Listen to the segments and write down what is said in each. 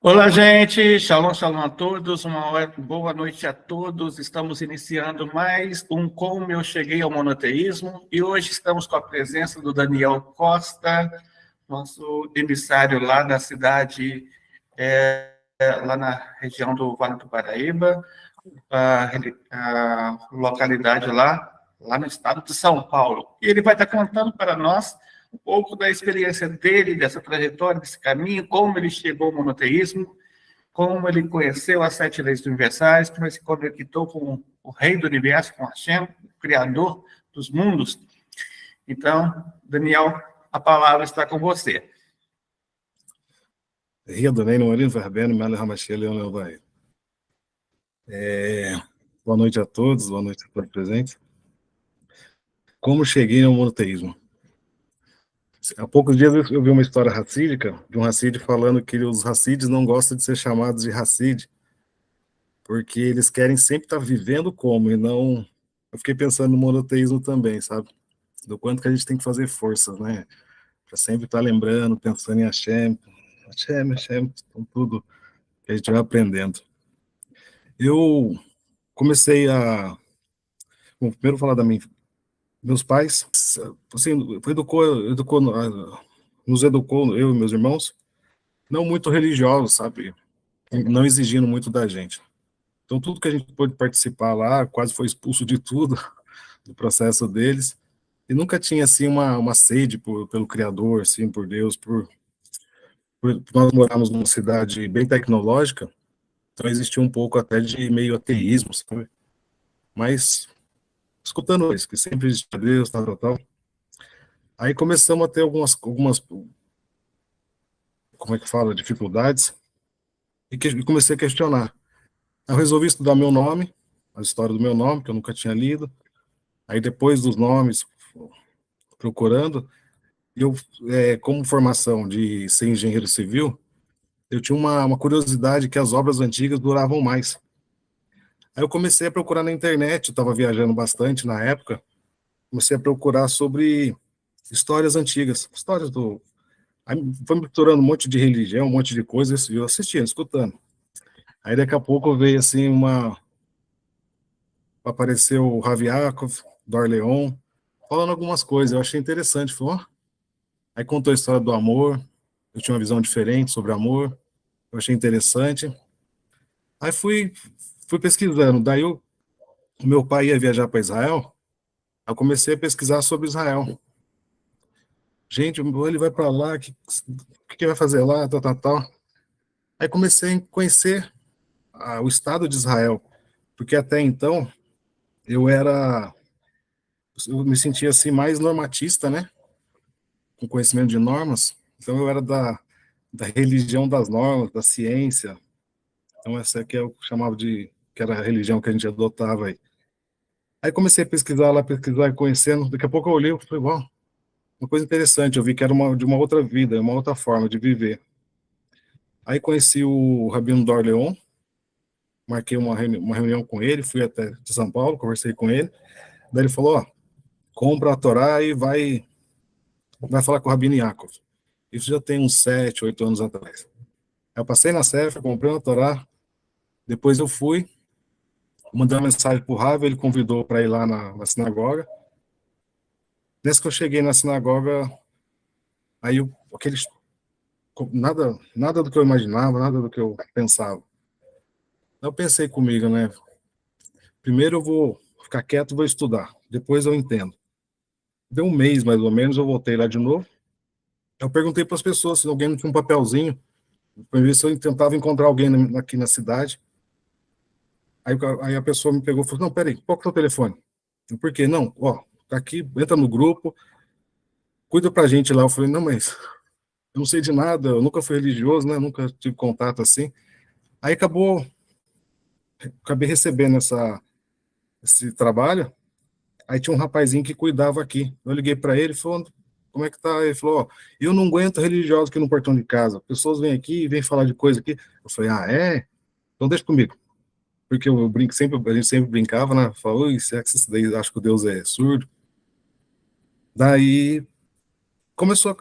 Olá, gente. Shalom, shalom a todos. Boa noite a todos. Estamos iniciando mais um Como Eu Cheguei ao Monoteísmo e hoje estamos com a presença do Daniel Costa, nosso emissário lá da cidade, lá na região do Vale do Paraíba, a localidade lá no estado de São Paulo. E ele vai estar contando para nós um pouco da experiência dele, dessa trajetória, desse caminho, como ele chegou ao monoteísmo, como ele conheceu as 7 leis universais, como ele se conectou com o rei do universo, com Hashem, o criador dos mundos. Então, Daniel, a palavra está com você. Boa noite a todos, boa noite a todos presentes. Como cheguei ao monoteísmo? Há poucos dias eu vi uma história racídica, de um Hasside falando que os Hassides não gostam de ser chamados de Hasside, porque eles querem sempre estar vivendo como, e não... Eu fiquei pensando no monoteísmo também, sabe? Do quanto que a gente tem que fazer forças, né? Para sempre estar lembrando, pensando em Hashem, com tudo que a gente vai aprendendo. Eu comecei a... Bom, primeiro falar da minha... Meus pais, assim, nos educou, eu e meus irmãos, não muito religiosos, sabe? Não exigindo muito da gente. Então, tudo que a gente pôde participar lá, quase foi expulso de tudo, do processo deles, e nunca tinha, assim, uma sede pelo Criador, assim, por Deus, nós moramos numa cidade bem tecnológica, então existia um pouco até de meio ateísmo, sabe? Mas, escutando eles, que sempre existia Deus, tal. Aí começamos a ter algumas como é que fala, dificuldades, e comecei a questionar. Eu resolvi estudar meu nome, a história do meu nome, que eu nunca tinha lido. Aí depois dos nomes, procurando, eu, como formação de ser engenheiro civil, eu tinha uma curiosidade que as obras antigas duravam mais. Aí eu comecei a procurar na internet, eu estava viajando bastante na época, comecei a procurar sobre histórias antigas, histórias do... Aí foi misturando um monte de religião, um monte de coisas, e eu assistindo, escutando. Aí daqui a pouco veio assim apareceu o Rav Yaakov, Dorleon, falando algumas coisas, eu achei interessante, falou, ó. Aí contou a história do amor, eu tinha uma visão diferente sobre amor, eu achei interessante. Aí fui pesquisando, daí o meu pai ia viajar para Israel, eu comecei a pesquisar sobre Israel. Gente, ele vai para lá, o que vai fazer lá, tal. Aí comecei a conhecer o Estado de Israel, porque até então eu me sentia assim mais normatista, né? Com conhecimento de normas, então eu era da religião das normas, da ciência, então essa aqui eu chamava que era a religião que a gente adotava aí. Aí comecei a pesquisar lá, conhecendo, daqui a pouco eu olhei e falei, uau, uma coisa interessante, eu vi que era de uma outra vida, uma outra forma de viver. Aí conheci o Rabino Dor Leon, marquei uma reunião com ele, fui até São Paulo, conversei com ele, daí ele falou, ó, compra a Torá e vai falar com o Rabino Yaakov. Isso já tem uns 7, 8 anos atrás. Aí eu passei na Sefer, comprei uma Torá, depois eu fui, mandei uma mensagem para o Rav, ele convidou para ir lá na sinagoga. Nesse que eu cheguei na sinagoga, aí nada do que eu imaginava, nada do que eu pensava. Eu pensei comigo, né? Primeiro eu vou ficar quieto, vou estudar, depois eu entendo. Deu um mês, mais ou menos, eu voltei lá de novo. Eu perguntei para as pessoas se alguém não tinha um papelzinho, para ver se eu tentava encontrar alguém aqui na cidade. Aí a pessoa me pegou e falou, não, peraí, qual que é o teu telefone? Por quê? Não, ó, tá aqui, entra no grupo, cuida pra gente lá. Eu falei, não, mas eu não sei de nada, eu nunca fui religioso, né, nunca tive contato assim. Aí acabei recebendo esse trabalho, aí tinha um rapazinho que cuidava aqui. Eu liguei para ele, falou, como é que tá? Ele falou, ó, eu não aguento religiosos aqui no portão de casa, pessoas vêm aqui e vêm falar de coisa aqui. Eu falei, ah, é? Então deixa comigo. Porque eu brinco sempre, a gente sempre brincava, né? Falou, será que isso daí acho que o Deus é surdo? Daí começou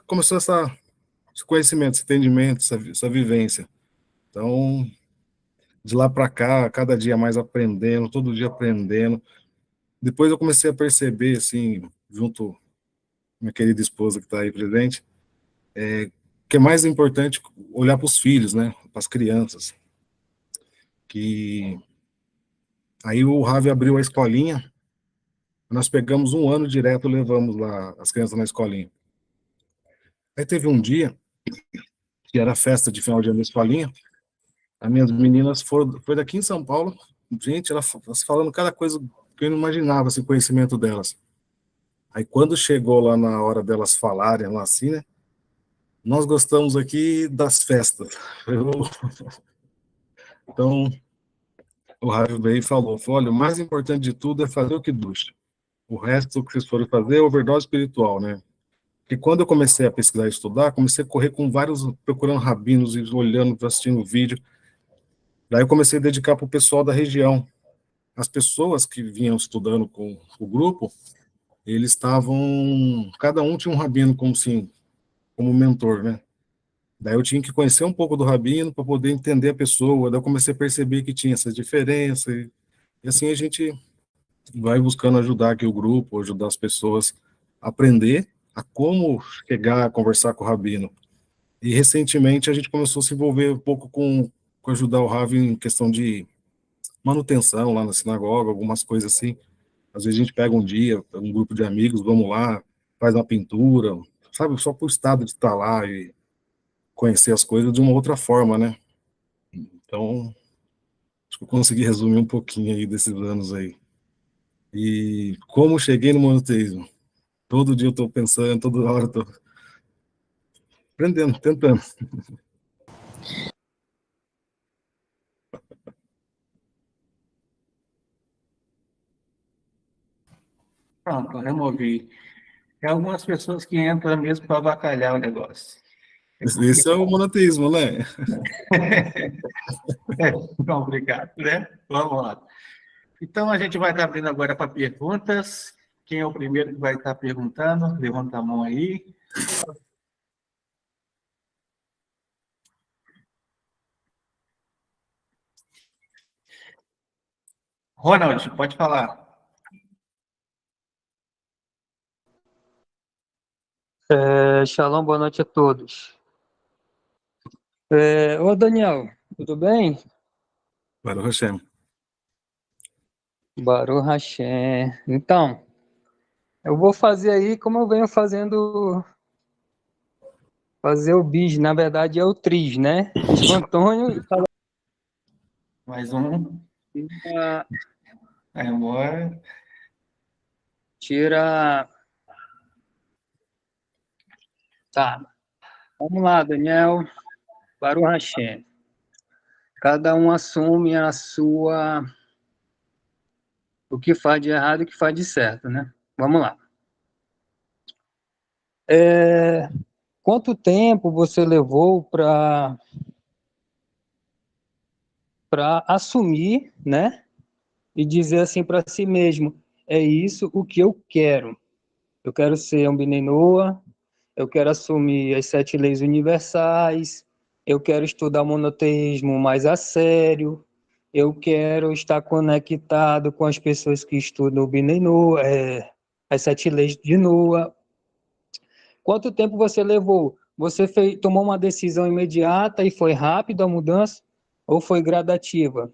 esse conhecimento, esse entendimento, essa vivência. Então, de lá para cá, cada dia mais aprendendo, todo dia aprendendo. Depois eu comecei a perceber, assim, junto com minha querida esposa que está aí presente, que é mais importante olhar para os filhos, né, para as crianças. Que aí o Ravi abriu a escolinha, nós pegamos um ano direto, levamos lá as crianças na escolinha. Aí teve um dia que era festa de final de ano da escolinha, as minhas meninas foi daqui em São Paulo, gente, elas falando cada coisa que eu não imaginava, esse conhecimento delas. Aí quando chegou lá na hora delas falarem lá assim, né, nós gostamos aqui das festas. Então, o Raio veio e falou, olha, o mais importante de tudo é fazer o que ducha. O resto que vocês forem fazer é overdose espiritual, né? Porque quando eu comecei a pesquisar e estudar, comecei a correr com vários, procurando rabinos e olhando, assistindo vídeo. Daí eu comecei a dedicar para o pessoal da região. As pessoas que vinham estudando com o grupo, eles estavam, cada um tinha um rabino como assim, como mentor, né? Daí eu tinha que conhecer um pouco do rabino para poder entender a pessoa. Daí eu comecei a perceber que tinha essas diferenças. E assim a gente vai buscando ajudar aqui o grupo, ajudar as pessoas a aprender a como chegar a conversar com o rabino. E recentemente a gente começou a se envolver um pouco com ajudar o Rav em questão de manutenção lá na sinagoga, algumas coisas assim. Às vezes a gente pega um dia, um grupo de amigos, vamos lá, faz uma pintura, sabe, só por estado de estar lá e conhecer as coisas de uma outra forma, né? Então, acho que eu consegui resumir um pouquinho aí desses anos aí. E como cheguei no monoteísmo? Todo dia eu estou pensando, toda hora eu estou aprendendo, tentando. Pronto, removi. Tem algumas pessoas que entram mesmo para avacalhar o negócio. É Esse é o monoteísmo, né? é complicado, né? Vamos lá. Então, a gente vai estar abrindo agora para perguntas. Quem é o primeiro que vai estar perguntando? Levanta a mão aí. Ronald, pode falar. Shalom, boa noite a todos. Ô Daniel, tudo bem? Baruch Hashem. Baruch Hashem. Então, eu vou fazer aí como eu venho fazer o bis, na verdade é o tris, né? Sou Antônio Mais um. e Vai embora. tira. Tá, vamos lá, Daniel. Baruch Hashem. Cada um assume o que faz de errado e o que faz de certo, né? Vamos lá. Quanto tempo você levou para assumir, né? E dizer assim para si mesmo: é isso o que eu quero. Eu quero ser um Bnei Noah, eu quero assumir as 7 leis universais, eu quero estudar o monoteísmo mais a sério, eu quero estar conectado com as pessoas que estudam o Bnei Noah, as 7 leis de Noah. Quanto tempo você levou? Você tomou uma decisão imediata e foi rápido a mudança? Ou foi gradativa?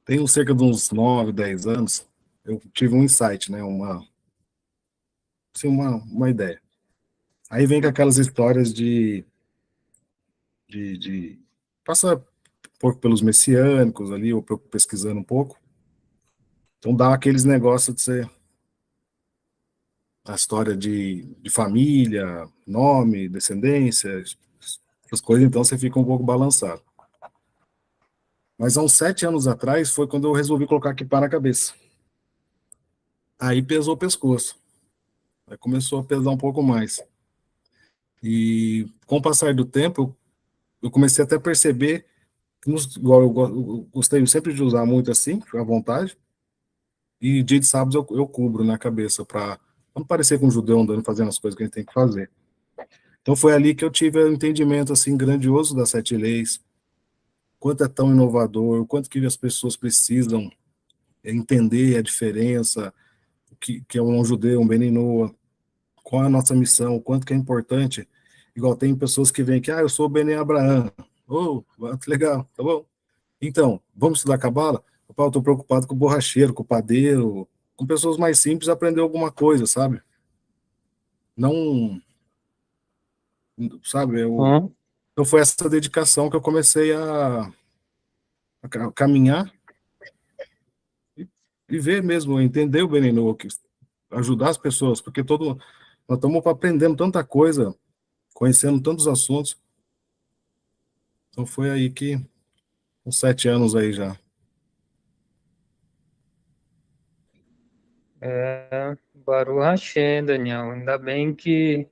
Tem cerca de uns 9, 10 anos, eu tive um insight, né? Uma ideia. Aí vem com aquelas histórias de passar um pouco pelos messiânicos ali, ou pesquisando um pouco. Então dá aqueles negócios de ser a história de família, nome, descendência, essas coisas, então você fica um pouco balançado. Mas há uns 7 anos atrás foi quando eu resolvi colocar kippah na cabeça. Aí pesou o pescoço. Aí começou a pesar um pouco mais. E com o passar do tempo, eu comecei até a perceber, igual eu gostei sempre de usar muito assim, à vontade, e dia de sábado eu cubro na cabeça, para não parecer com um judeu andando fazendo as coisas que a gente tem que fazer. Então foi ali que eu tive um entendimento assim grandioso das 7 leis, quanto é tão inovador, o quanto que as pessoas precisam entender a diferença, que é um judeu, um Beninoa, qual é a nossa missão, o quanto que é importante. Igual tem pessoas que vêm aqui, eu sou o Bene Abraham. Oh, que legal, tá bom. Então, vamos estudar Cabala? Eu estou preocupado com o borracheiro, com o padeiro, com pessoas mais simples aprender alguma coisa, sabe? Não, sabe, então foi essa dedicação que eu comecei a caminhar e ver mesmo, entender o Beninu, ajudar as pessoas, porque nós estamos aprendendo tanta coisa, conhecendo tantos assuntos. Então foi aí que, uns 7 anos aí já. Baruch Hashem, Daniel. Ainda bem que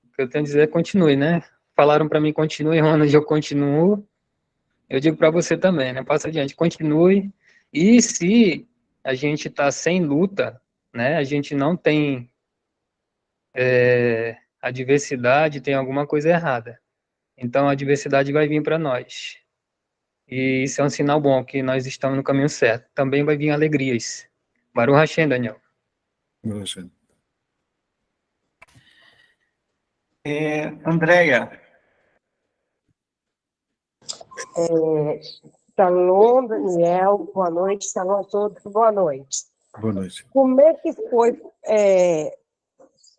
o que eu tenho a dizer é continue, né? Falaram para mim continue, onde eu continuo. Eu digo para você também, né? Passa adiante, continue. E se a gente está sem luta, né? A gente não tem a diversidade, tem alguma coisa errada. Então a diversidade vai vir para nós. E isso é um sinal bom, que nós estamos no caminho certo. Também vai vir alegrias. Baruch Hashem, Daniel. Andréia. Shalom, Daniel, boa noite. Shalom a todos, boa noite. Boa noite. Como é que foi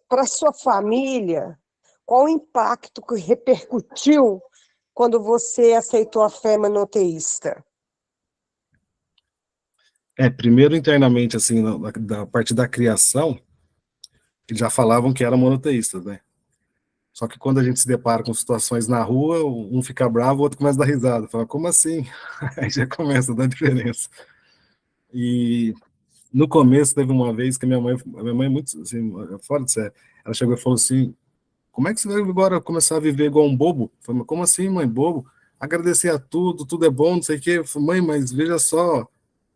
para sua família? Qual o impacto que repercutiu quando você aceitou a fé monoteísta? Primeiro, internamente, assim, da parte da criação, eles já falavam que eram monoteístas, né? Só que quando a gente se depara com situações na rua, um fica bravo, o outro começa a dar risada. Fala, como assim? Aí já começa a dar diferença. E no começo, teve uma vez que a minha mãe é muito, assim, fora de sério, ela chegou e falou assim, como é que você vai agora começar a viver igual um bobo? Eu falei, como assim, mãe, bobo? Agradecer a tudo é bom, não sei o quê. Eu falei, mãe, mas veja só.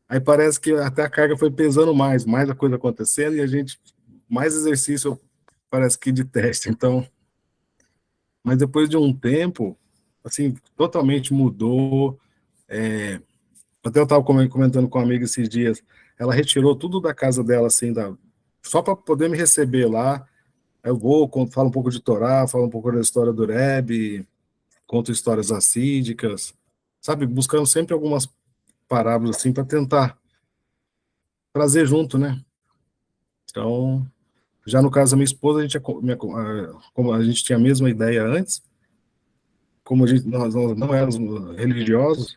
Aí parece que até a carga foi pesando mais a coisa acontecendo, e a gente, mais exercício, parece que de teste. Então, mas depois de um tempo, assim, totalmente mudou. Até eu estava comentando com uma amiga esses dias, ela retirou tudo da casa dela, assim, só para poder me receber lá. Eu vou, falo um pouco de Torá, falo um pouco da história do Rebbe, conto histórias assídicas, sabe, buscando sempre algumas parábolas, assim, para tentar trazer junto, né? Então, já no caso da minha esposa, como a gente tinha a mesma ideia antes, como nós não éramos religiosos,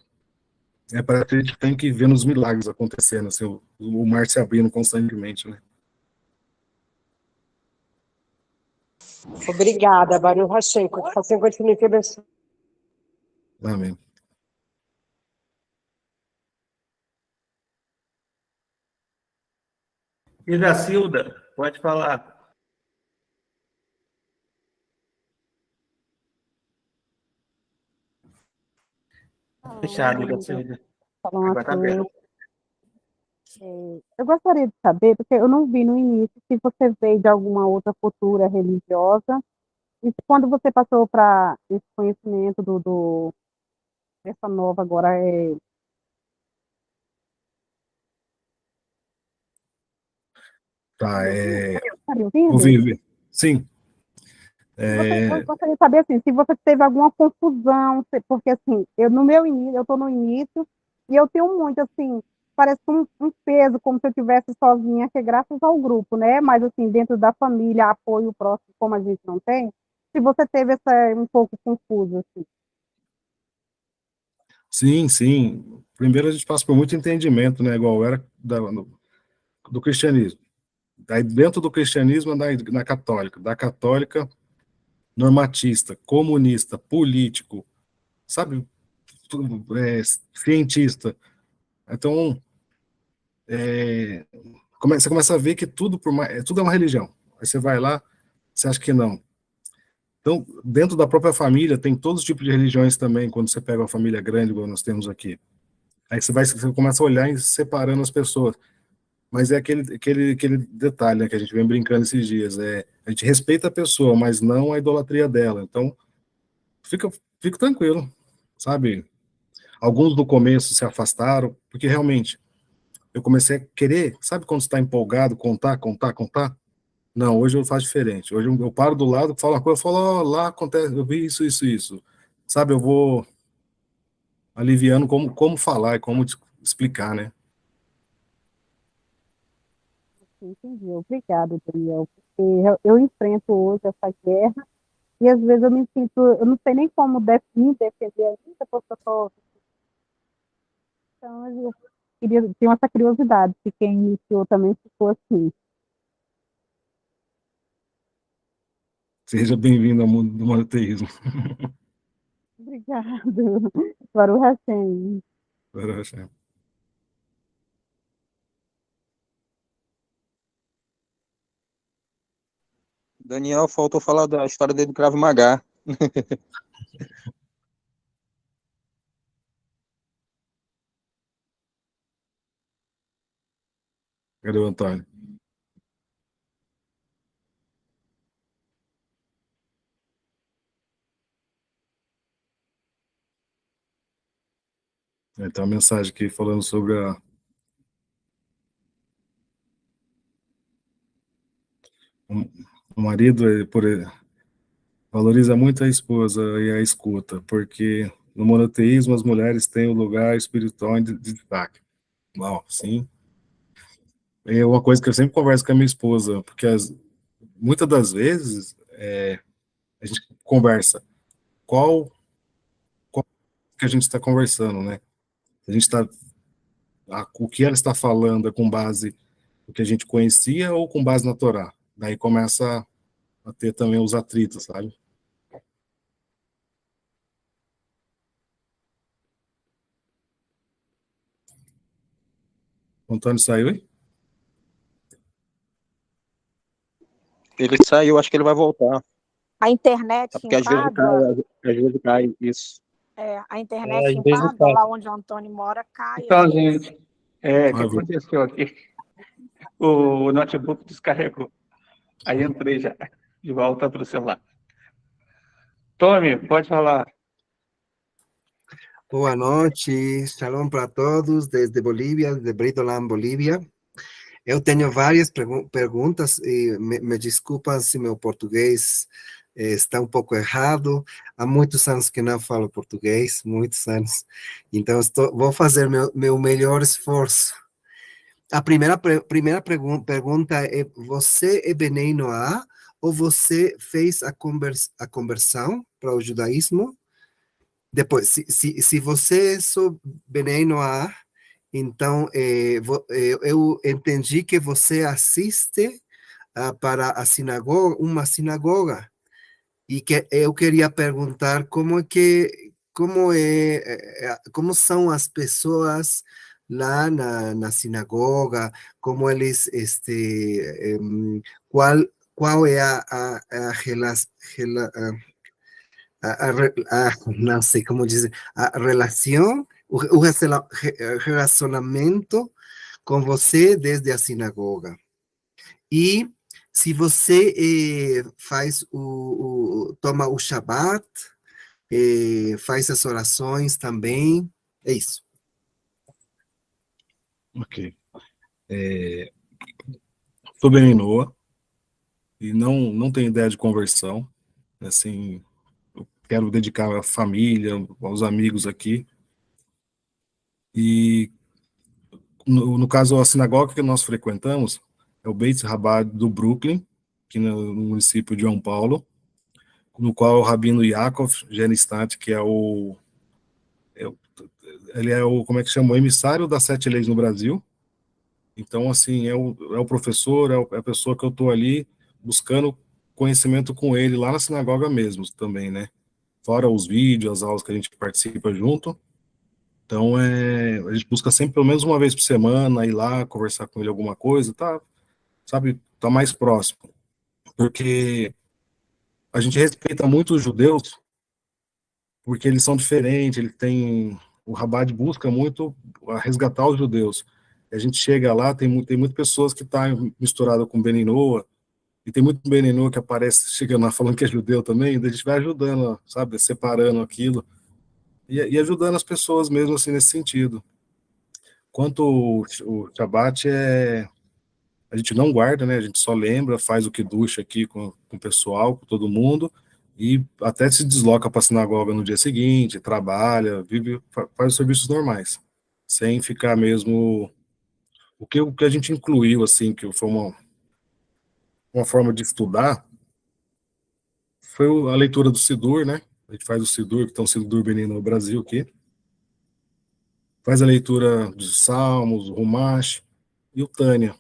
parece que a gente tem que ver nos milagres acontecendo, assim, o mar se abrindo constantemente, né? Obrigada, Baruch Hashem. Hashem continue te abençoando. Amém. E da Cilda, pode falar. Fechado, da Cilda. Agora tá aberto. Eu gostaria de saber, porque eu não vi no início, se você veio de alguma outra cultura religiosa, e quando você passou para esse conhecimento dessa nova agora Tá, Tá me ouvindo? ouvi. Sim. Eu gostaria de saber, assim, se você teve alguma confusão, porque, assim, no meu início, eu estou no início, e eu tenho muito, assim, parece um peso, como se eu estivesse sozinha, que é graças ao grupo, né? Mas, assim, dentro da família, apoio próximo, como a gente não tem, se você teve um pouco confuso, assim. Sim. Primeiro a gente passa por muito entendimento, né? Igual era do cristianismo. Daí dentro do cristianismo, na católica. Da católica, normatista, comunista, político, sabe? Cientista. Então, você começa a ver que tudo é uma religião. Aí você vai lá, você acha que não. Então, dentro da própria família, tem todos os tipos de religiões também, quando você pega uma família grande, igual nós temos aqui. Aí você começa a olhar e separando as pessoas. Mas é aquele detalhe, né, que a gente vem brincando esses dias, a gente respeita a pessoa, mas não a idolatria dela. Então, fica tranquilo, sabe? Alguns no começo se afastaram, porque realmente eu comecei a querer, sabe quando você está empolgado, contar? Não, hoje eu faço diferente. Hoje eu paro do lado, falo uma coisa, eu falo, ó, lá acontece, eu vi isso. Sabe, eu vou aliviando como falar e como explicar, né? Entendi. Obrigada, Daniel, porque eu enfrento hoje essa guerra e às vezes eu me sinto, eu não sei nem como me defender ainda, porque eu tô, então eu tenho essa curiosidade, se quem iniciou também ficou assim. Seja bem-vindo ao mundo do monoteísmo. Obrigada. Baruch Hashem. Daniel, faltou falar da história dele do Krav Maga. Cadê o Antônio? Tem uma mensagem aqui falando sobre o marido, valoriza muito a esposa e a escuta, porque no monoteísmo as mulheres têm o lugar espiritual de destaque. Uau, sim. É uma coisa que eu sempre converso com a minha esposa, porque muitas das vezes a gente conversa qual que a gente está conversando, né? A gente está o que ela está falando é com base no que a gente conhecia ou com base na Torá. Daí começa a ter também os atritos, sabe? O Antônio saiu aí? Ele saiu, acho que ele vai voltar. A internet É porque em às vezes Pádua, às vezes cai isso. a internet Às em vezes Pádua, cai. lá onde o Antônio mora, cai. Então, gente, o que Ah, viu? aconteceu aqui? O notebook descarregou. Aí entrei já de volta para o celular. Tome, pode falar. Boa noite, shalom para todos, desde Bolívia, de Britoland, Bolívia. Eu tenho várias perguntas e me desculpam se meu português está um pouco errado. Há muitos anos que não falo português, muitos anos. Então, vou fazer meu melhor esforço. A primeira pergunta é: você é Bnei Noah ou você fez a conversão para o judaísmo? Depois, se você sou Bnei Noah, então eu entendi que você assiste para a sinagoga, uma sinagoga, e que eu queria perguntar como são as pessoas lá na sinagoga, como eles, qual é a relação, não sei como dizer, a relação, o relacionamento com você desde a sinagoga. E se você toma o Shabat, faz as orações também, é isso. Ok. Sou Beninoa e não tenho ideia de conversão. Assim, eu quero dedicar à família, aos amigos aqui. E, no caso, a sinagoga que nós frequentamos é o Beit Rabbah do Brooklyn, aqui no município de São Paulo, no qual o Rabino Yaakov Genistat, que ele é o, como é que chama, o emissário das 7 leis no Brasil. Então, assim, é o professor, é a pessoa que eu estou ali buscando conhecimento com ele lá na sinagoga mesmo também, né? Fora os vídeos, as aulas que a gente participa junto. Então, a gente busca sempre pelo menos uma vez por semana ir lá conversar com ele alguma coisa, tá? Sabe, tá mais próximo. Porque a gente respeita muito os judeus, porque eles são diferentes, o Rabat busca muito resgatar os judeus. A gente chega lá, tem muitas pessoas que estão misturadas com Beninoa, e tem muito Beninoa que aparece chegando lá falando que é judeu também, daí a gente vai ajudando, sabe, separando aquilo, e ajudando as pessoas mesmo, assim, nesse sentido. Quanto o Shabbat, a gente não guarda, né, a gente só lembra, faz o Kiddush aqui com o pessoal, com todo mundo, e até se desloca para a sinagoga no dia seguinte, trabalha, vive, faz os serviços normais, sem ficar mesmo... O que a gente incluiu, assim, que foi uma forma de estudar, foi a leitura do Sidur, né? A gente faz o Sidur, que tem um Sidur Benino no Brasil aqui. Faz a leitura dos Salmos, o Rumash e o Tânia.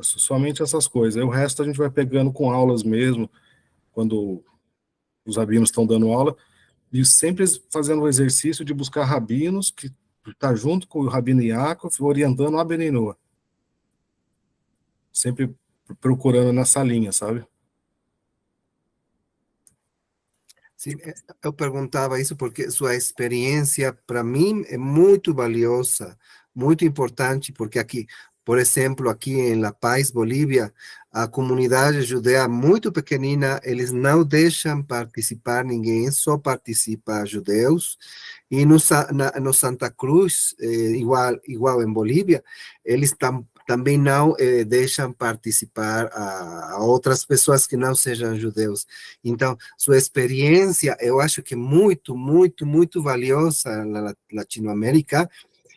Somente essas coisas. Aí o resto a gente vai pegando com aulas mesmo, quando os rabinos estão dando aula, e sempre fazendo o exercício de buscar rabinos que tá junto com o Rabino Yaakov, orientando a Beninoa. Sempre procurando nessa linha, sabe? Sim, eu perguntava isso porque sua experiência, para mim, é muito valiosa, muito importante, porque aqui, por exemplo, aqui em La Paz, Bolívia, a comunidade judia é muito pequenina, eles não deixam participar ninguém, só participa judeus, e no Santa Cruz, igual em Bolívia, eles também não deixam participar a outras pessoas que não sejam judeus. Então, sua experiência, eu acho que é muito, muito, muito valiosa na Latinoamérica,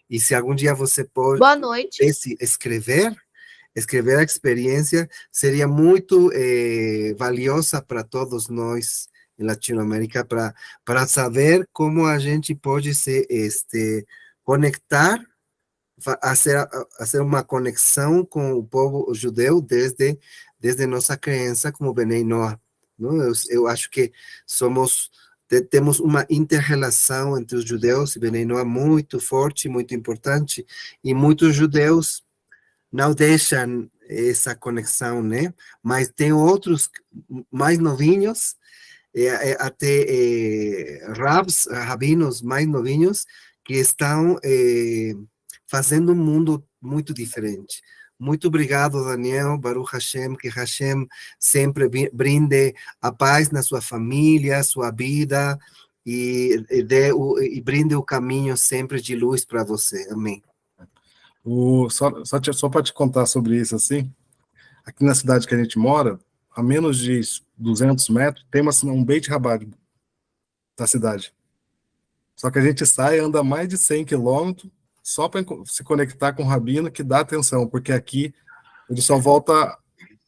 e se algum dia você pode Boa noite. escrever a experiência, seria muito valiosa para todos nós em Latinoamérica, para saber como a gente pode se conectar, fazer uma conexão com o povo judeu desde nossa crença como Bnei Noach. Não? Eu acho que temos uma inter-relação entre os judeus e Bnei Noach muito forte, muito importante, e muitos judeus não deixam essa conexão, né? Mas tem outros mais novinhos, até rabinos mais novinhos, que estão fazendo um mundo muito diferente. Muito obrigado, Daniel, Baruch Hashem, que Hashem sempre brinde a paz na sua família, sua vida, e brinde o caminho sempre de luz para você. Amém. Só para te contar sobre isso, assim, aqui na cidade que a gente mora, a menos de 200 metros, tem um Beit Rabad da cidade. Só que a gente sai, anda mais de 100 quilômetros, só para se conectar com o rabino, que dá atenção, porque aqui ele só volta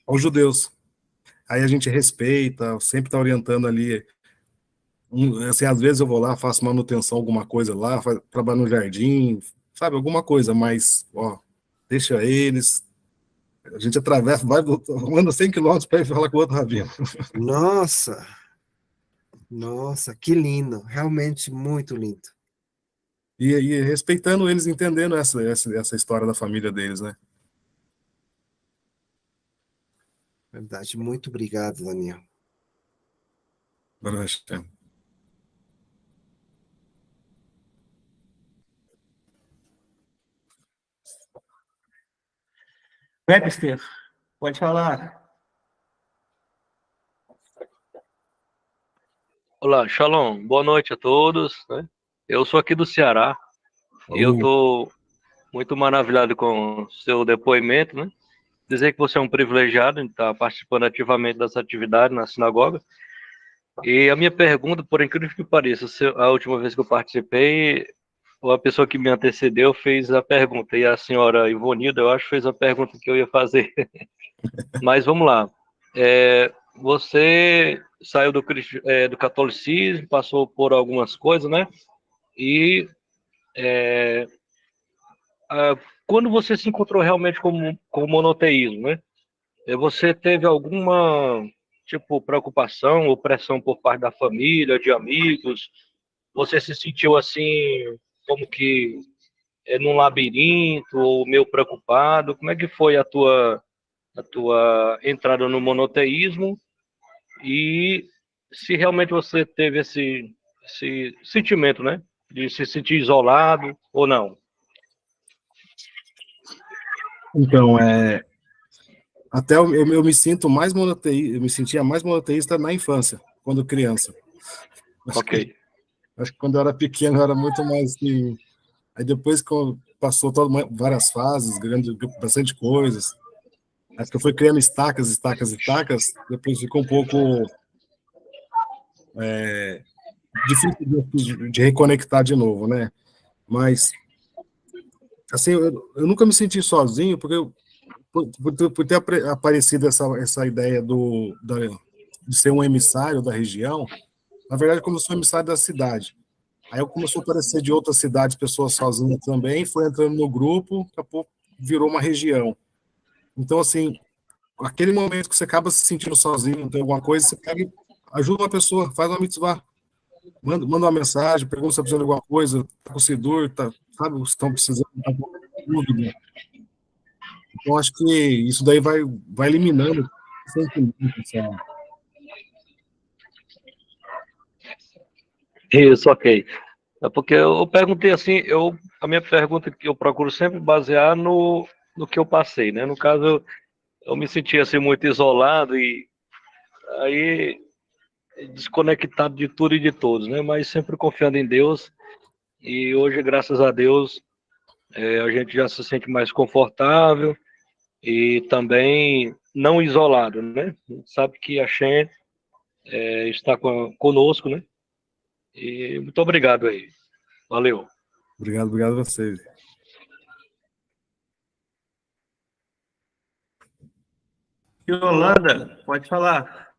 aos judeus. Aí a gente respeita, sempre está orientando ali. Assim, às vezes eu vou lá, faço manutenção, alguma coisa lá, trabalho no jardim, sabe, alguma coisa, mas, ó, deixa eles, a gente atravessa, anda 100 quilômetros para ir falar com o outro rabino. Nossa, que lindo, realmente muito lindo. E respeitando eles, entendendo essa história da família deles, né? Verdade, muito obrigado, Daniel. Boa noite. Webster, pode falar. Olá, Shalom, boa noite a todos, né? Eu sou aqui do Ceará e eu estou muito maravilhado com o seu depoimento, né? Dizer que você é um privilegiado em estar participando ativamente das atividades na sinagoga. E a minha pergunta, por incrível que pareça, a última vez que eu participei, a pessoa que me antecedeu fez a pergunta, e a senhora Ivonilda, eu acho, fez a pergunta que eu ia fazer. Mas vamos lá. Você saiu do catolicismo, passou por algumas coisas, né? E quando você se encontrou realmente com o monoteísmo, né? Você teve alguma, tipo, preocupação ou pressão por parte da família, de amigos? Você se sentiu assim, como que num labirinto ou meio preocupado? Como é que foi a tua entrada no monoteísmo? E se realmente você teve esse sentimento, né? De se sentir isolado ou não? Então, até eu me sinto mais monoteísta, eu me sentia mais monoteísta na infância, quando criança. Ok. Acho que quando eu era pequeno eu era muito mais assim. Aí depois que passou várias fases, bastante coisas, acho que eu fui criando estacas, depois ficou um pouco difícil de reconectar de novo, né? Mas, assim, eu nunca me senti sozinho, porque por ter aparecido essa ideia de ser um emissário da região, na verdade, como eu sou emissário da cidade. Aí eu começou a aparecer de outras cidades, pessoas sozinhas também, foi entrando no grupo, daqui a pouco virou uma região. Então, assim, aquele momento que você acaba se sentindo sozinho, tem alguma coisa, você pega e ajuda uma pessoa, faz uma mitzvah, manda uma mensagem, pergunta se está precisando de alguma coisa, está com Sidur, sabe, estão precisando de dúvida. Então, acho que isso daí vai eliminando o sentimento, sabe? Isso, ok. É porque eu perguntei assim, a minha pergunta que eu procuro sempre basear no que eu passei, né? No caso, eu me senti assim muito isolado e aí desconectado de tudo e de todos, né? Mas sempre confiando em Deus. E hoje, graças a Deus, a gente já se sente mais confortável e também não isolado, né? Sabe que a Shen está conosco, né? E muito obrigado aí. Valeu. Obrigado a vocês. Yolanda, pode falar.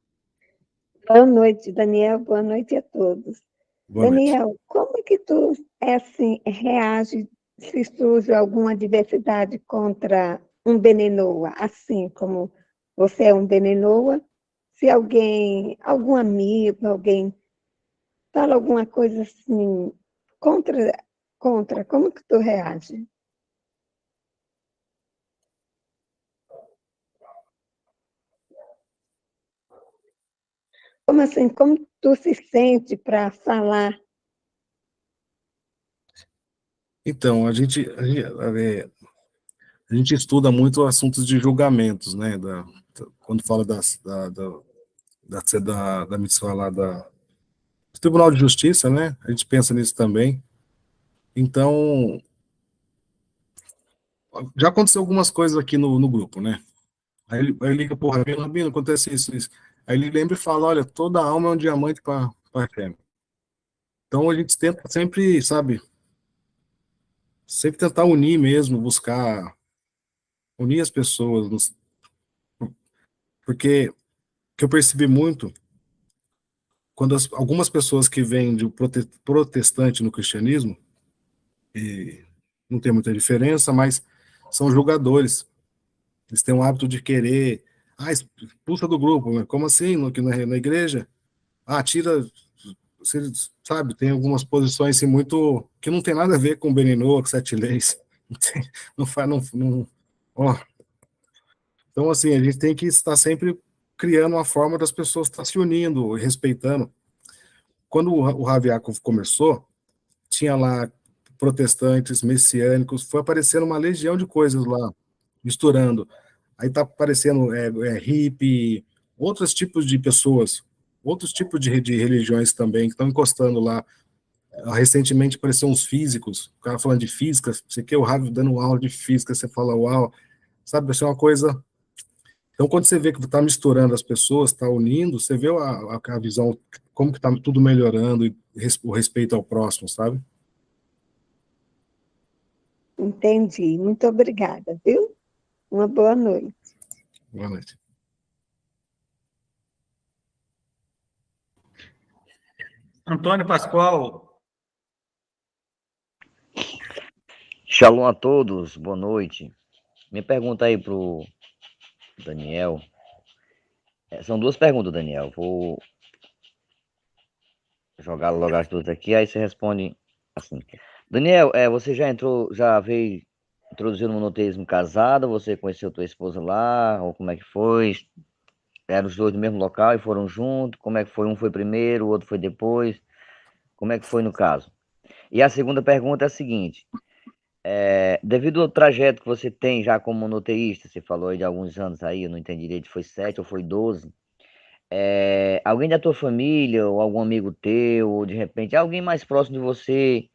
Boa noite, Daniel. Boa noite a todos. Boa noite. Daniel, como é que tu assim, reage se surge alguma adversidade contra um Benenoa, assim como você é um Benenoa? Se algum amigo, alguém fala alguma coisa assim contra, como que tu reage? Como assim, como tu se sente para falar? Então, a gente estuda muito assuntos de julgamentos, né? Quando fala da mitzvah lá do Tribunal de Justiça, né? A gente pensa nisso também. Então, já aconteceu algumas coisas aqui no grupo, né? Aí liga, porra, Rabino, acontece isso. Aí ele lembra e fala, olha, toda alma é um diamante para Hashem. Então a gente tenta sempre, sabe, sempre tentar unir mesmo, buscar unir as pessoas, porque o que eu percebi muito, quando algumas pessoas que vêm de protestante no cristianismo, e não tem muita diferença, mas são julgadores. Eles têm o hábito de querer, expulsa do grupo, né? Como assim, aqui na igreja? Tira, você sabe, tem algumas posições assim, muito, que não tem nada a ver com Beninoa, com Sete Leis, não faz, não, ó. Então, assim, a gente tem que estar sempre criando uma forma das pessoas estar se unindo, respeitando. Quando o Rav Yaakov começou, tinha lá protestantes, messiânicos, foi aparecendo uma legião de coisas lá, misturando. Aí tá aparecendo hippie, outros tipos de pessoas, outros tipos de religiões também, que estão encostando lá. Recentemente apareceu uns físicos, o cara falando de física, você quer o Rav dando aula de física, você fala, uau, sabe, isso é uma coisa. Então, quando você vê que está misturando as pessoas, está unindo, você vê a visão, como que está tudo melhorando, e o respeito ao próximo, sabe? Entendi. Muito obrigada, viu? Uma boa noite. Boa noite. Antônio Pascoal. Shalom a todos, boa noite. Minha pergunta aí pro Daniel. São duas perguntas, Daniel. Vou jogar logo as duas aqui, aí você responde assim. Daniel, você já veio introduzindo o monoteísmo casado? Você conheceu tua esposa lá? Ou como é que foi? Eram os dois no mesmo local e foram juntos? Como é que foi? Um foi primeiro, o outro foi depois? Como é que foi no caso? E a segunda pergunta é a seguinte: Devido ao trajeto que você tem já como monoteísta, você falou aí de alguns anos aí, eu não entendi direito, foi 7 ou foi 12. Alguém da tua família, ou algum amigo teu, ou de repente alguém mais próximo de você,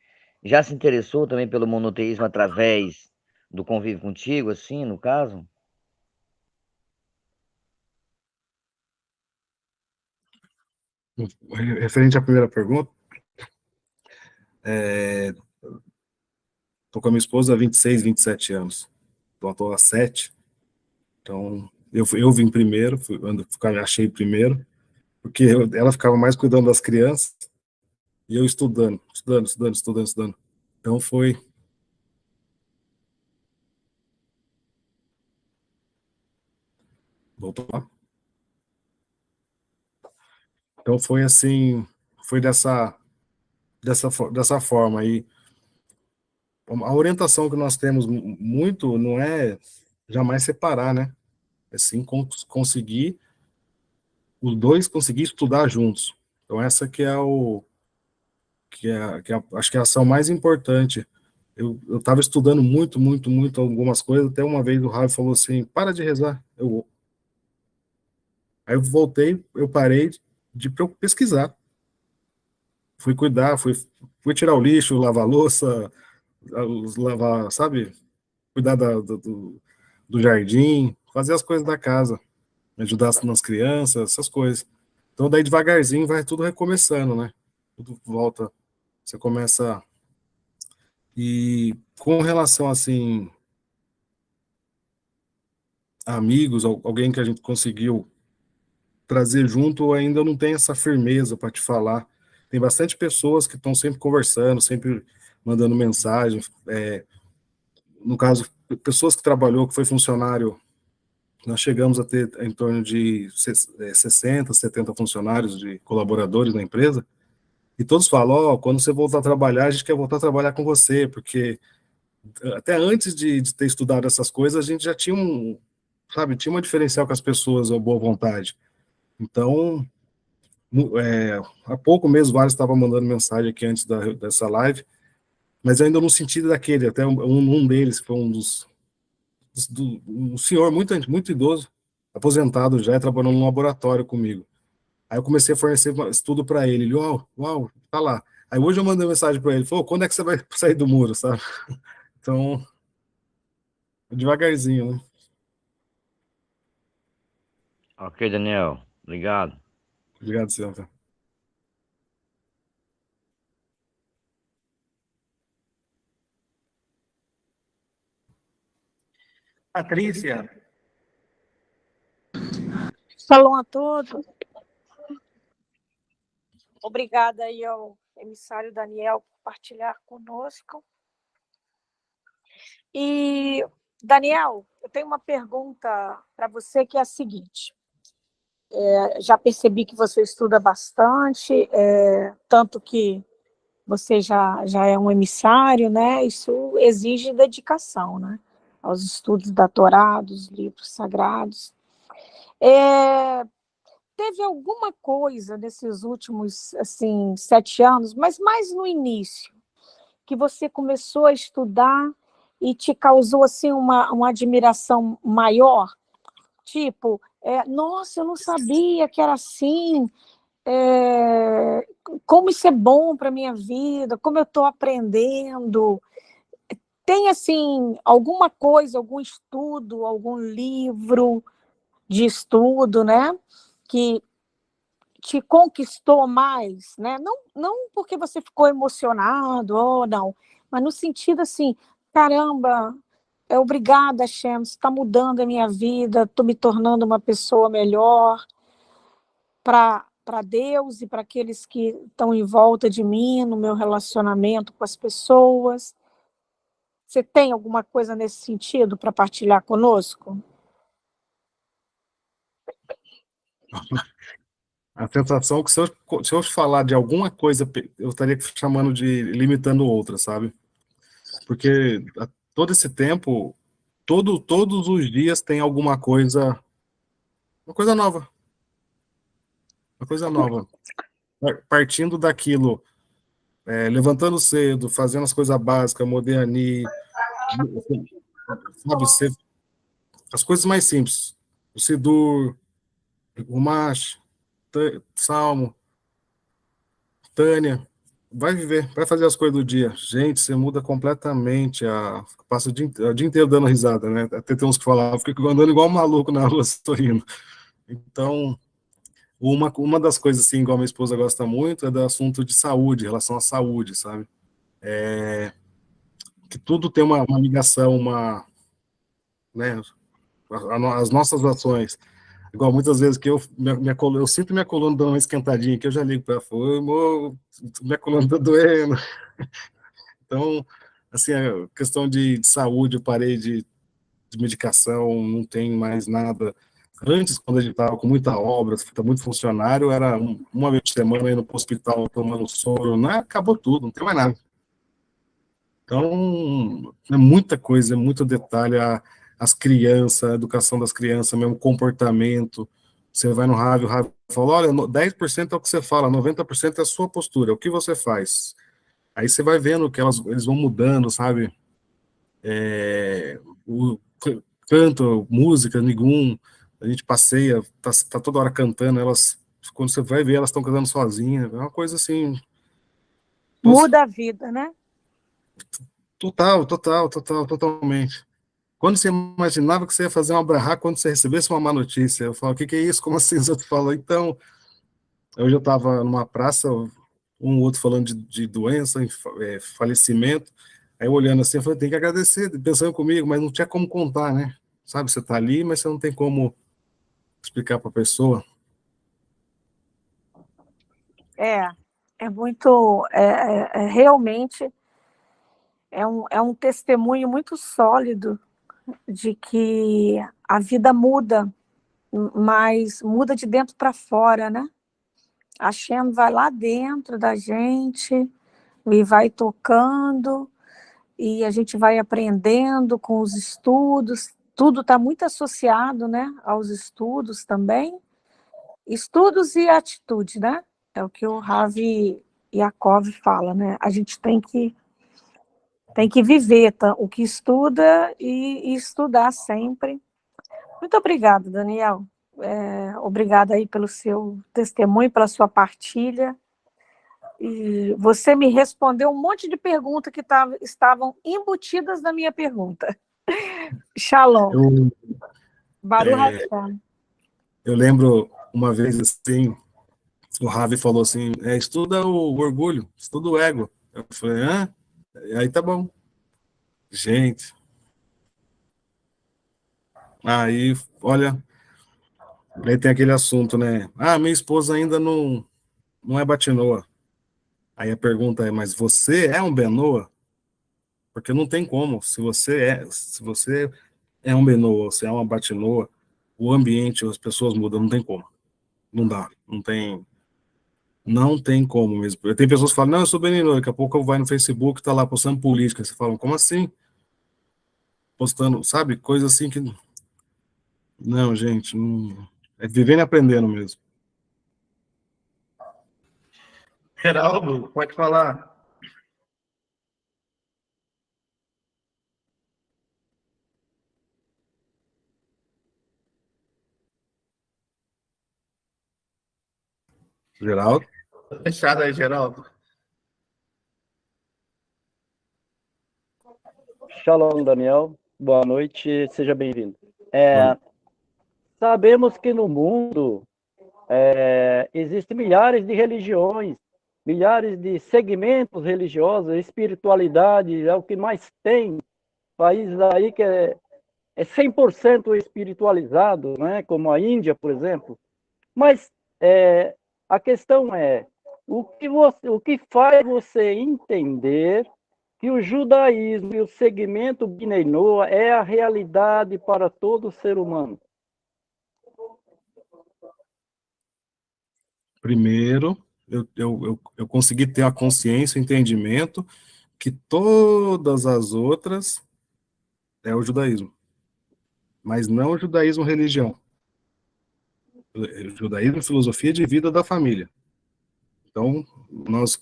já se interessou também pelo monoteísmo através do convívio contigo, assim, no caso? Referente à primeira pergunta, tô com a minha esposa há 26, 27 anos. Então, estou há 7. Então, eu vim primeiro, achei primeiro, porque ela ficava mais cuidando das crianças e eu estudando. Então, foi. Voltou lá. Então, foi assim, foi dessa forma. E a orientação que nós temos muito não é jamais separar, né? É sim conseguir, os dois conseguir estudar juntos. Então, essa que é acho que é a ação mais importante. Eu estava estudando muito algumas coisas, até uma vez o Ravi falou assim, para de rezar. Aí eu voltei, eu parei de pesquisar. Fui cuidar, fui tirar o lixo, lavar a louça, lavar, sabe? Cuidar do jardim, fazer as coisas da casa, ajudar nas crianças, essas coisas. Então daí devagarzinho vai tudo recomeçando, né? Tudo volta, você começa. E com relação assim, a amigos, alguém que a gente conseguiu trazer junto, ainda não tem essa firmeza para te falar. Tem bastante pessoas que estão sempre conversando, sempre mandando mensagem. No caso, pessoas que trabalhou, que foi funcionário, nós chegamos a ter em torno de 60, 70 funcionários, de colaboradores na empresa, e todos falam, quando você voltar a trabalhar, a gente quer voltar a trabalhar com você, porque até antes de ter estudado essas coisas, a gente já tinha tinha uma diferencial com as pessoas, a boa vontade. Então, há pouco mesmo, vários estavam mandando mensagem aqui antes dessa live, mas ainda no sentido daquele, até um deles, que foi um senhor muito idoso, aposentado já, trabalhando num laboratório comigo. Aí eu comecei a fornecer estudo para ele, uau, tá lá. Aí hoje eu mandei mensagem para ele, falou, quando é que você vai sair do muro, sabe? Então, devagarzinho, né? Ok, Daniel, obrigado. Obrigado, Silvia. Patrícia. Shalom a todos. Obrigada aí ao emissário Daniel por partilhar conosco. E, Daniel, eu tenho uma pergunta para você que é a seguinte. Já percebi que você estuda bastante, tanto que você já é um emissário, né? Isso exige dedicação, né? Aos estudos da Torá, dos livros sagrados. Teve alguma coisa nesses últimos, assim, 7 anos, mas mais no início, que você começou a estudar e te causou, assim, uma admiração maior? Tipo, nossa, eu não sabia que era assim, como isso é bom para a minha vida, como eu estou aprendendo. Tem, assim, alguma coisa, algum estudo, algum livro de estudo, né, que te conquistou mais, né? Não porque você ficou emocionado, não, mas no sentido assim, caramba, obrigada, Hashem, você está mudando a minha vida, estou me tornando uma pessoa melhor para Deus e para aqueles que estão em volta de mim, no meu relacionamento com as pessoas. Você tem alguma coisa nesse sentido para partilhar conosco? A sensação que se eu falar de alguma coisa, eu estaria chamando de limitando outra, sabe? Porque todo esse tempo, todos os dias tem alguma coisa, uma coisa nova. Uma coisa nova. Partindo daquilo, levantando cedo, fazendo as coisas básicas, moderni, sabe, as coisas mais simples, o Sidur, o Mash, Salmo, Tânia, vai viver, vai fazer as coisas do dia. Gente, você muda completamente, passa o dia inteiro dando risada, né? Até tem uns que falavam, fica andando igual um maluco na rua, sorrindo. Então, uma das coisas, assim, igual minha esposa gosta muito, é do assunto de saúde, em relação à saúde, sabe? Que tudo tem uma ligação, né, as nossas ações. Igual muitas vezes que eu sinto minha coluna dando uma esquentadinha, que eu já ligo para ela, amor, minha coluna tá doendo. Então, assim, a questão de saúde, eu parei de medicação, não tem mais nada. Antes, quando a gente estava com muita obra, muito funcionário, era uma vez por semana indo para o hospital tomando soro, né? Acabou tudo, não tem mais nada. Então, é muita coisa, é muito detalhe, as crianças, a educação das crianças, mesmo comportamento. Você vai no Ravi, o Ravi fala, olha, 10% é o que você fala, 90% é a sua postura, é o que você faz. Aí você vai vendo que eles vão mudando, sabe? O canto, música, nigum, a gente passeia, tá toda hora cantando, quando você vai ver, elas estão cantando sozinhas, é uma coisa assim... Muda a vida, né? Totalmente. Quando você imaginava que você ia fazer uma brahá quando você recebesse uma má notícia? Eu falo, o que é isso? Como assim? Os outros falam, então... Hoje eu estava numa praça, um outro falando de doença, falecimento, aí eu olhando assim, eu falei, tem que agradecer, pensando comigo, mas não tinha como contar, né? Sabe, você está ali, mas você não tem como explicar para a pessoa. É muito, realmente, é um testemunho muito sólido de que a vida muda, mas muda de dentro para fora, né? A Shem vai lá dentro da gente e vai tocando, e a gente vai aprendendo com os estudos. Tudo está muito associado, né, aos estudos também. Estudos e atitude, né? É o que o Ravi Yaakov fala, né? A gente tem que viver o que estuda e estudar sempre. Muito obrigada, Daniel. Obrigada aí pelo seu testemunho, pela sua partilha. E você me respondeu um monte de perguntas que estavam embutidas na minha pergunta. Shalom. Baruch Hashem. Eu lembro uma vez assim, o Ravi falou assim, estuda o orgulho, estuda o ego. Eu falei, aí tá bom. Gente. Aí, olha, aí tem aquele assunto, né? Minha esposa ainda não é Batinoa. Aí a pergunta é, mas você é um Benoa? Porque não tem como. Se você é um Benoa, você é uma Batinoa, o ambiente, as pessoas mudam, não tem como. Não dá, não tem como mesmo. Tem pessoas que falam, não, eu sou Beninoa, daqui a pouco eu vou no Facebook, tá lá postando política. Você fala, como assim? Postando, sabe? Coisa assim que... Não, gente, não... é vivendo e aprendendo mesmo. Geraldo, pode falar. Geraldo? Fechado aí, Geraldo. Shalom, Daniel. Boa noite, seja bem-vindo. Sabemos que no mundo existem milhares de religiões, milhares de segmentos religiosos, espiritualidade é o que mais tem. Países aí que é 100% espiritualizado, né? Como a Índia, por exemplo. Mas a questão é, o que faz você entender que o judaísmo e o segmento Bnei Noa é a realidade para todo ser humano? Primeiro, eu consegui ter a consciência, o entendimento que todas as outras é o judaísmo, mas não o judaísmo religião. O judaísmo é filosofia de vida da família. Então, nós,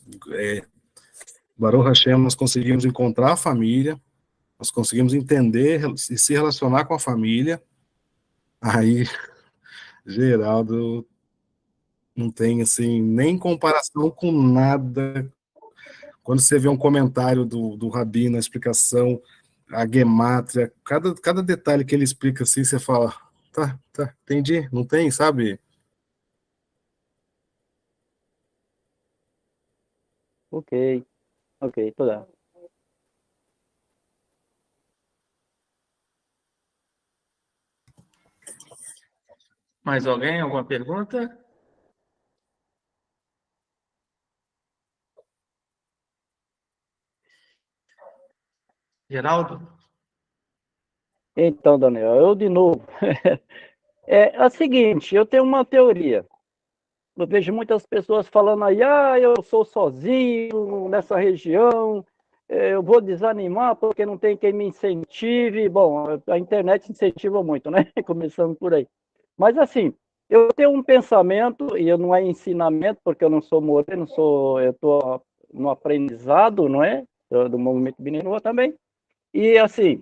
Baruch Hashem, nós conseguimos encontrar a família, nós conseguimos entender e se relacionar com a família. Aí, Geraldo, não tem, assim, nem comparação com nada. Quando você vê um comentário do Rabi na explicação, a gemátria, cada detalhe que ele explica assim, você fala, tá, entendi, não tem, sabe? Ok, ok, toda. Mais alguém? Alguma pergunta? Geraldo? Então, Daniel, eu de novo. É o seguinte, eu tenho uma teoria. Eu vejo muitas pessoas falando aí, eu sou sozinho nessa região, eu vou desanimar porque não tem quem me incentive. Bom, a internet incentiva muito, né? Começando por aí. Mas assim, eu tenho um pensamento, e não é ensinamento, porque eu não sou moreno, eu estou no aprendizado, não é? Do movimento Binenua também. E assim,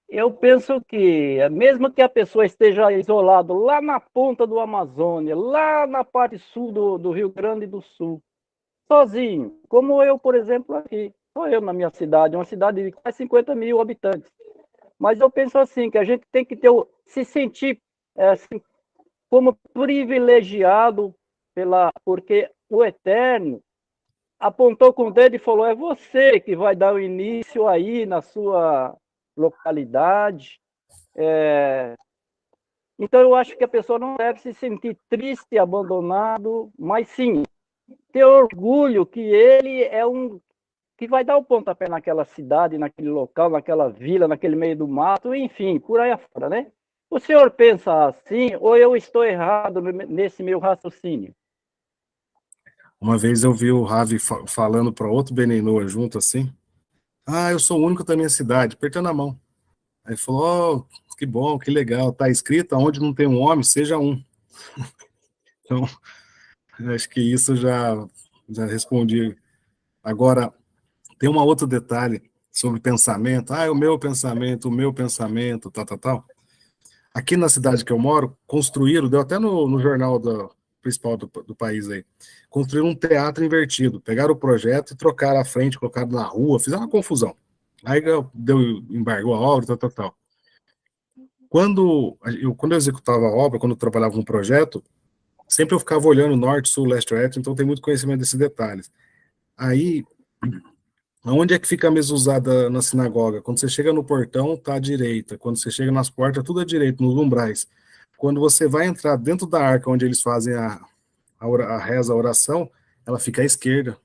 eu penso que, mesmo que a pessoa esteja isolado lá na ponta do Amazônia, lá na parte sul do Rio Grande do Sul, sozinho, como eu, por exemplo, aqui, sou eu na minha cidade, uma cidade de quase 50 mil habitantes. Mas eu penso assim, que a gente tem que se sentir assim, como privilegiado, porque o Eterno apontou com o dedo e falou, é você que vai dar o início aí na sua localidade. Então, eu acho que a pessoa não deve se sentir triste, abandonado, mas sim ter orgulho que ele é que vai dar o pontapé naquela cidade, naquele local, naquela vila, naquele meio do mato, enfim, por aí afora, né? O senhor pensa assim, ou eu estou errado nesse meu raciocínio? Uma vez eu vi o Ravi falando para outro Benenoa junto assim, eu sou o único da minha cidade, apertando a mão. Aí falou, que bom, que legal, tá escrito, onde não tem um homem, seja um. Então, acho que isso já respondi. Agora, tem um outro detalhe sobre pensamento, o meu pensamento, tal. Aqui na cidade que eu moro, construíram, deu até no jornal principal do país aí, construíram um teatro invertido, pegaram o projeto e trocaram a frente, colocaram na rua, fizeram uma confusão. Aí embargou a obra, tal. Quando eu executava a obra, quando eu trabalhava no projeto, sempre eu ficava olhando norte, sul, leste, oeste, então tem muito conhecimento desses detalhes. Aí, onde é que fica a mezuzá na sinagoga? Quando você chega no portão, tá à direita. Quando você chega nas portas, tudo à direita, nos umbrais. Quando você vai entrar dentro da arca, onde eles fazem a reza, a oração, ela fica à esquerda.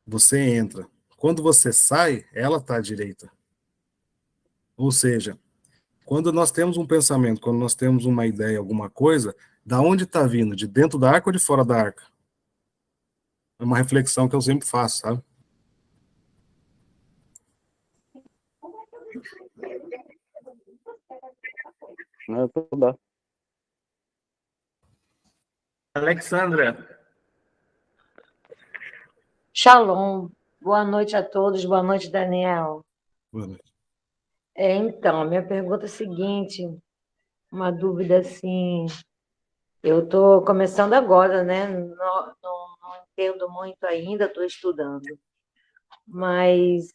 Você entra. Quando você sai, ela tá à direita. Ou seja, quando nós temos um pensamento, quando nós temos uma ideia, alguma coisa, da onde está vindo? De dentro da arca ou de fora da arca? É uma reflexão que eu sempre faço, sabe? Alexandra. Shalom. Boa noite a todos. Boa noite, Daniel. Boa noite. Então, minha pergunta é a seguinte, uma dúvida assim, eu estou começando agora, né? Não entendo muito ainda, estou estudando. Mas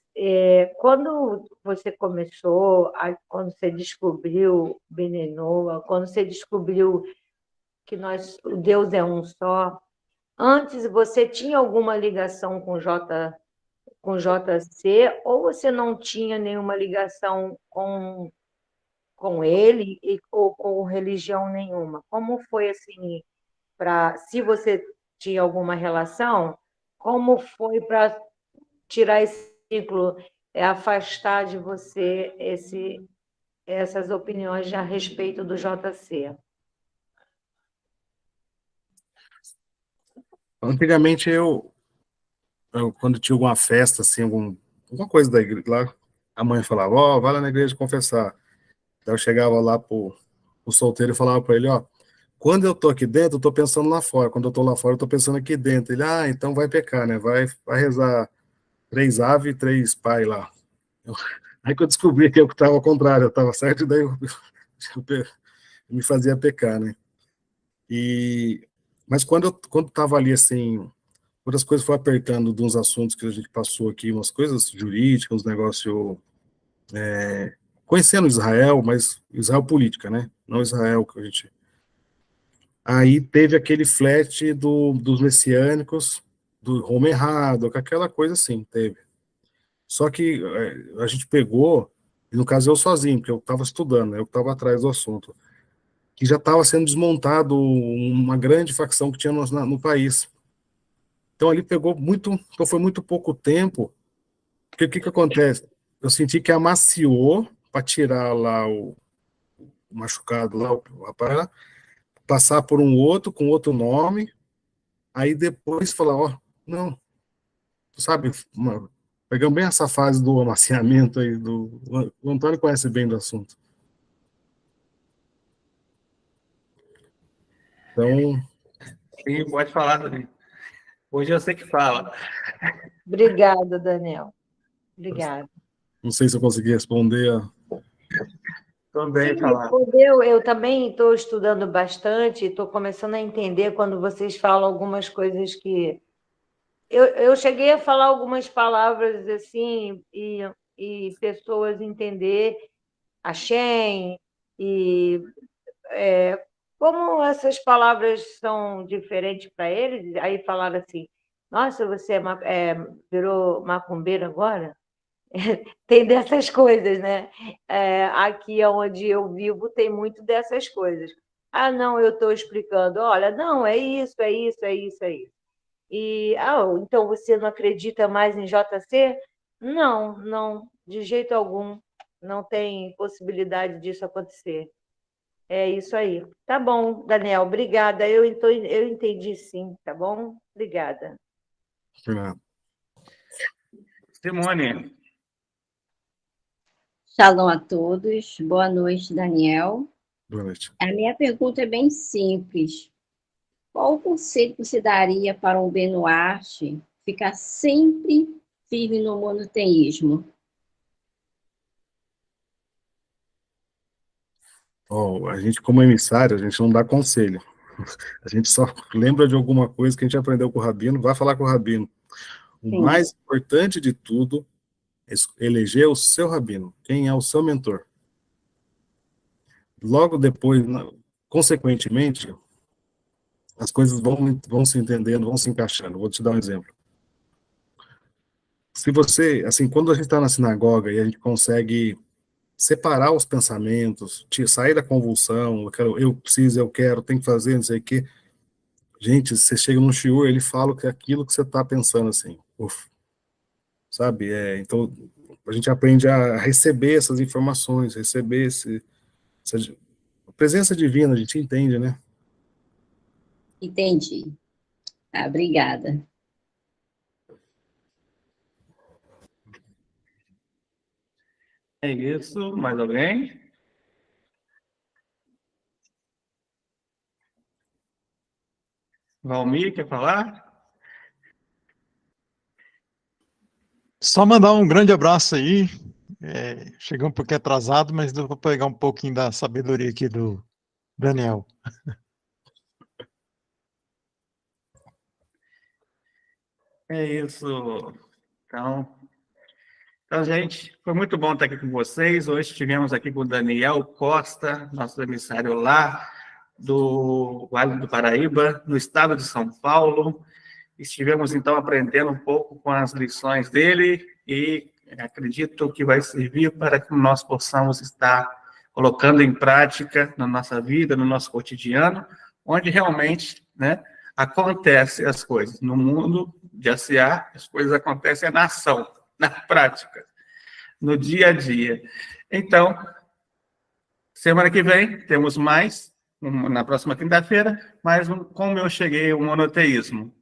quando você começou, quando você descobriu Benenoa, quando você descobriu que o Deus é um só, antes você tinha alguma ligação com JC, ou você não tinha nenhuma ligação com ele ou com religião nenhuma? Como foi assim, se você tinha alguma relação, como foi para tirar esse ciclo, afastar de você essas opiniões a respeito do JC? Antigamente quando tinha alguma festa, assim, alguma coisa da igreja lá, a mãe falava, vai lá na igreja confessar. Então eu chegava lá pro solteiro e falava para ele, quando eu tô aqui dentro, eu tô pensando lá fora. Quando eu tô lá fora, eu tô pensando aqui dentro. Ele, então vai pecar, né? Vai rezar 3 ave e 3 pai lá. Aí que eu descobri que eu estava ao contrário, eu estava certo, e daí eu me fazia pecar, né? Mas quando estava ali, assim, quando as coisas foram apertando de uns assuntos que a gente passou aqui, umas coisas jurídicas, uns negócios, conhecendo Israel, mas Israel política, né? Não Israel que a gente... Aí teve aquele flat dos messiânicos, do Roma errado, aquela coisa assim, teve. Só que a gente pegou, e no caso eu sozinho, porque eu estava estudando, né, eu estava atrás do assunto, que já estava sendo desmontado uma grande facção que tinha no país. Então ali pegou muito, então foi muito pouco tempo, porque o que acontece? Eu senti que amaciou para tirar lá o machucado, lá o rapaz, passar por um outro, com outro nome, aí depois falar, ó, não, sabe, pegamos bem essa fase do amaciamento aí, o Antônio conhece bem do assunto. Então... Sim, pode falar, Dani. Hoje eu sei que fala. Obrigada, Daniel. Obrigada. Não sei se eu consegui responder. Também Sim, falar. respondeu. Eu também estou estudando bastante, estou começando a entender quando vocês falam algumas coisas que... Eu cheguei a falar algumas palavras assim, e pessoas entender a Shem, e como essas palavras são diferentes para eles, aí falaram assim, nossa, você virou macumbeiro agora? Tem dessas coisas, né? Aqui onde eu vivo tem muito dessas coisas. Ah, não, eu estou explicando. Olha, não, é isso, é isso, é isso, é isso. Então você não acredita mais em JC? Não, não, de jeito algum. Não tem possibilidade disso acontecer. É isso aí. Tá bom, Daniel, obrigada. Eu entendi sim, tá bom? Obrigada. Simone. Shalom a todos. Boa noite, Daniel. Boa noite. A minha pergunta é bem simples. Qual o conselho que você daria para um Benoit ficar sempre firme no monoteísmo? A gente, como emissário, a gente não dá conselho. A gente só lembra de alguma coisa que a gente aprendeu com o Rabino, vai falar com o Rabino. O Sim. mais importante de tudo é eleger o seu Rabino, quem é o seu mentor. Logo depois, consequentemente, as coisas vão se entendendo, vão se encaixando. Vou te dar um exemplo. Se você, assim, quando a gente está na sinagoga e a gente consegue separar os pensamentos, sair da convulsão, eu preciso, eu quero, tem que fazer, não sei o quê. Gente, você chega no shiur, ele fala que é aquilo que você está pensando, assim, sabe? Então, a gente aprende a receber essas informações, receber essa presença divina, a gente entende, né? Entendi. Obrigada. É isso, mais alguém? Valmir, quer falar? Só mandar um grande abraço aí. Cheguei um pouquinho atrasado, mas deu para pegar um pouquinho da sabedoria aqui do Daniel. É isso. Então, gente, foi muito bom estar aqui com vocês. Hoje estivemos aqui com o Daniel Costa, nosso emissário lá do Vale do Paraíba, no estado de São Paulo. Estivemos, então, aprendendo um pouco com as lições dele e acredito que vai servir para que nós possamos estar colocando em prática na nossa vida, no nosso cotidiano, onde realmente, né, acontecem as coisas. No mundo de ACA, as coisas acontecem na ação, na prática, no dia a dia. Então, semana que vem, temos mais, na próxima quinta-feira, mais Como Eu Cheguei ao Monoteísmo.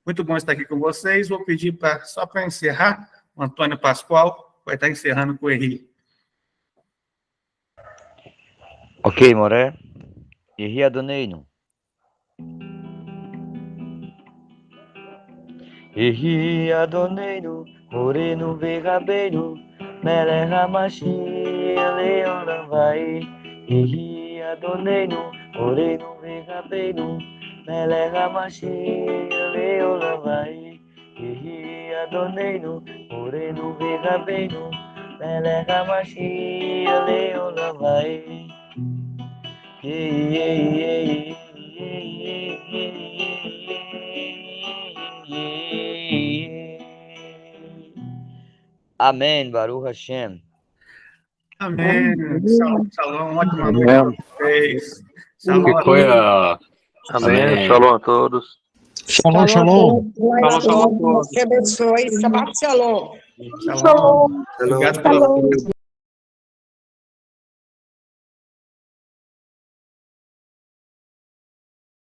Muito bom estar aqui com vocês. Vou pedir só para encerrar, o Antônio Pascoal vai estar encerrando com o Henri. Ok, Moré. Henri Adoneino. Henri Adoneino, Moreno Verrabeiro, Melech HaMashiach Leolam vai. Yehi Adoneinu, Moreno Verrabeiro, Melech HaMashiach Leolam vai. Yehi Adoneinu, Moreno Verrabeiro, Melech HaMashiach Leolam vai. Amém, Baruch Hashem. Amém. Shalom, shalom. Ótima noite Amém. para vocês. Shalom a Foi todos. a... Amém. Shalom a todos. Shalom, shalom. Shalom, shalom. Deus te abençoe. Shabbat shalom. Shalom. Obrigado pela